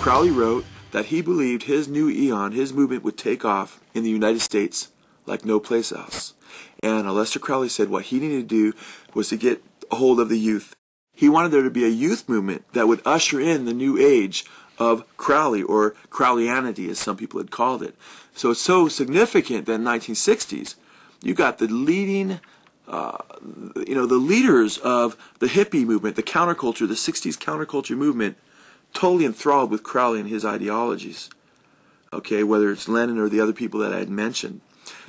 Crowley wrote that he believed his new eon, his movement, would take off in the United States like no place else. And Aleister Crowley said what he needed to do was to get a hold of the youth. He wanted there to be a youth movement that would usher in the new age of Crowley, or Crowleyanity as some people had called it. So it's so significant that in the 1960s, you got the leading, the leaders of the hippie movement, the counterculture, the 60s counterculture movement, totally enthralled with Crowley and his ideologies. Okay, whether it's Lennon or the other people that I had mentioned.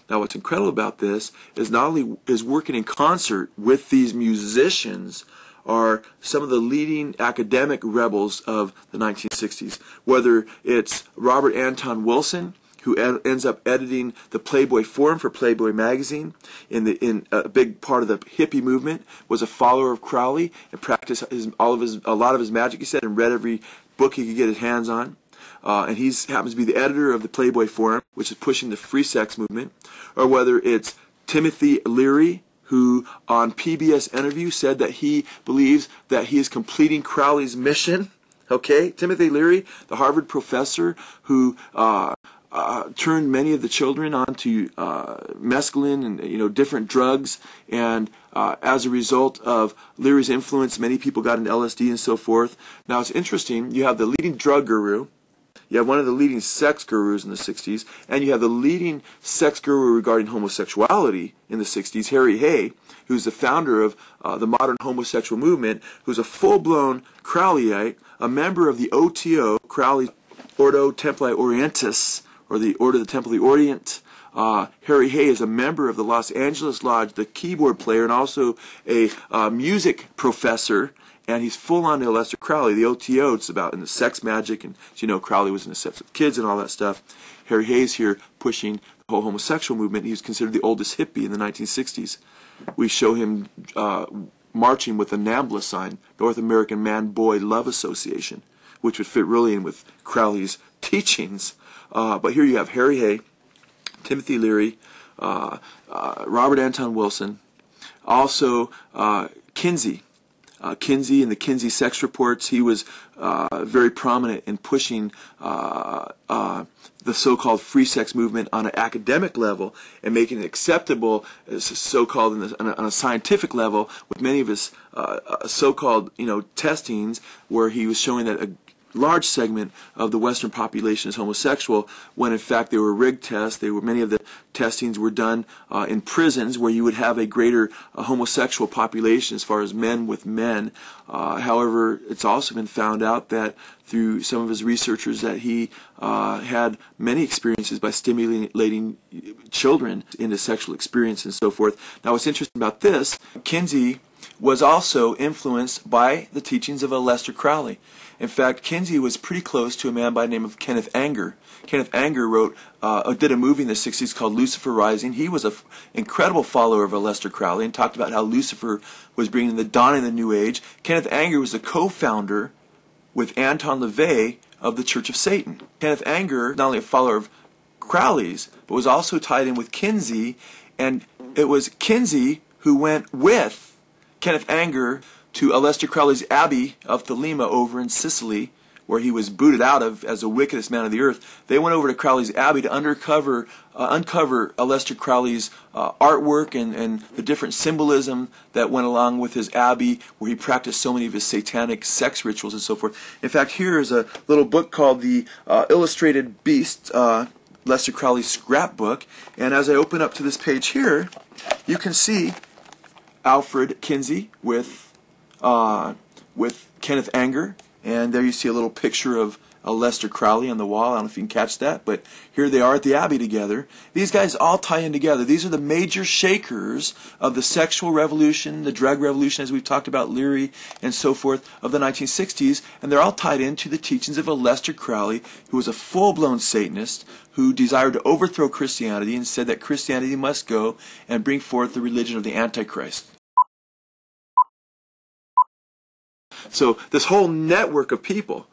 Now what's incredible about this is not only is working in concert with these musicians are some of the leading academic rebels of the 1960s, whether it's Robert Anton Wilson, who ends up editing the Playboy Forum for Playboy magazine, in a big part of the hippie movement, was a follower of Crowley and practiced a lot of his magic, he said, and read every book he could get his hands on. And he happens to be the editor of the Playboy Forum, which is pushing the free sex movement. Or whether it's Timothy Leary, who on PBS interview said that he believes that he is completing Crowley's mission. Okay, Timothy Leary, the Harvard professor who turned many of the children onto mescaline and different drugs, and as a result of Leary's influence, many people got into LSD and so forth. Now it's interesting. You have the leading drug guru. You have one of the leading sex gurus in the 60s, and you have the leading sex guru regarding homosexuality in the 60s, Harry Hay, who's the founder of the modern homosexual movement, who's a full-blown Crowleyite, a member of the OTO, Crowley Ordo Templi Orientis, or the Order of the Temple of the Orient. Harry Hay is a member of the Los Angeles Lodge, the keyboard player, and also a music professor. And he's full on to Aleister Crowley, the OTO. It's about in the sex magic, and as you know, Crowley was into sex with kids and all that stuff. Harry Hayes here pushing the whole homosexual movement. He was considered the oldest hippie in the 1960s. We show him marching with the NAMBLA sign, North American Man-Boy Love Association, which would fit really in with Crowley's teachings. But here you have Harry Hay, Timothy Leary, Robert Anton Wilson, also Kinsey. Kinsey and the Kinsey sex reports. He was very prominent in pushing the so-called free sex movement on an academic level and making it acceptable, so-called on a scientific level, with many of his so-called testings, where he was showing that a large segment of the Western population is homosexual, when in fact they were rigged tests. Many of the testings were done in prisons, where you would have a greater homosexual population as far as men with men. However, it's also been found out that through some of his researchers that he had many experiences by stimulating children into sexual experience and so forth. Now what's interesting about this, Kinsey was also influenced by the teachings of Aleister Crowley. In fact, Kinsey was pretty close to a man by the name of Kenneth Anger. Kenneth Anger did a movie in the 60s called Lucifer Rising. He was an incredible follower of Aleister Crowley and talked about how Lucifer was bringing the dawning of the New Age. Kenneth Anger was the co-founder with Anton LaVey of the Church of Satan. Kenneth Anger, not only a follower of Crowley's, but was also tied in with Kinsey, and it was Kinsey who went with Kenneth Anger to Aleister Crowley's Abbey of Thelema over in Sicily, where he was booted out of as the wickedest man of the earth. They went over to Crowley's Abbey to uncover Aleister Crowley's artwork and the different symbolism that went along with his abbey, where he practiced so many of his satanic sex rituals and so forth. In fact, here is a little book called The Illustrated Beast, Aleister Crowley's scrapbook, and as I open up to this page here, you can see Alfred Kinsey with Kenneth Anger, and there you see a little picture of Aleister Crowley on the wall. I don't know if you can catch that, but here they are at the Abbey together. These guys all tie in together. These are the major shakers of the sexual revolution, the drug revolution, as we've talked about, Leary and so forth, of the 1960s, and they're all tied into the teachings of Aleister Crowley, who was a full-blown Satanist, who desired to overthrow Christianity and said that Christianity must go and bring forth the religion of the Antichrist. So this whole network of people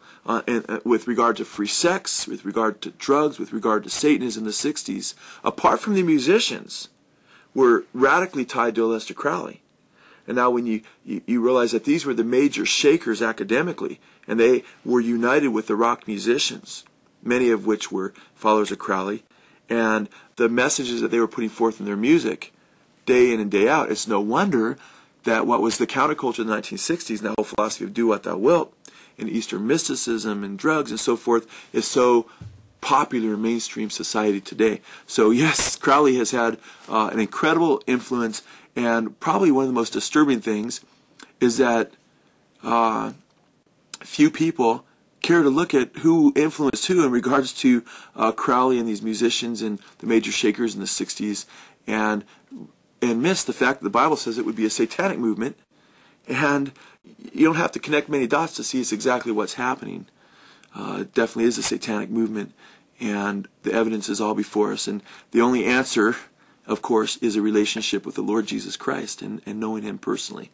with regard to free sex, with regard to drugs, with regard to Satanism in the 60s, apart from the musicians, were radically tied to Aleister Crowley. And now when you realize that these were the major shakers academically, and they were united with the rock musicians, many of which were followers of Crowley, and the messages that they were putting forth in their music, day in and day out, it's no wonder that what was the counterculture in the 1960s, and that whole philosophy of do what thou wilt, and Eastern mysticism and drugs and so forth, is so popular in mainstream society today. So yes, Crowley has had an incredible influence, and probably one of the most disturbing things is that few people care to look at who influenced who in regards to Crowley and these musicians and the major shakers in the 60s, and miss the fact that the Bible says it would be a satanic movement, and you don't have to connect many dots to see it's exactly what's happening. It definitely is a satanic movement, and the evidence is all before us, and the only answer, of course, is a relationship with the Lord Jesus Christ and knowing Him personally.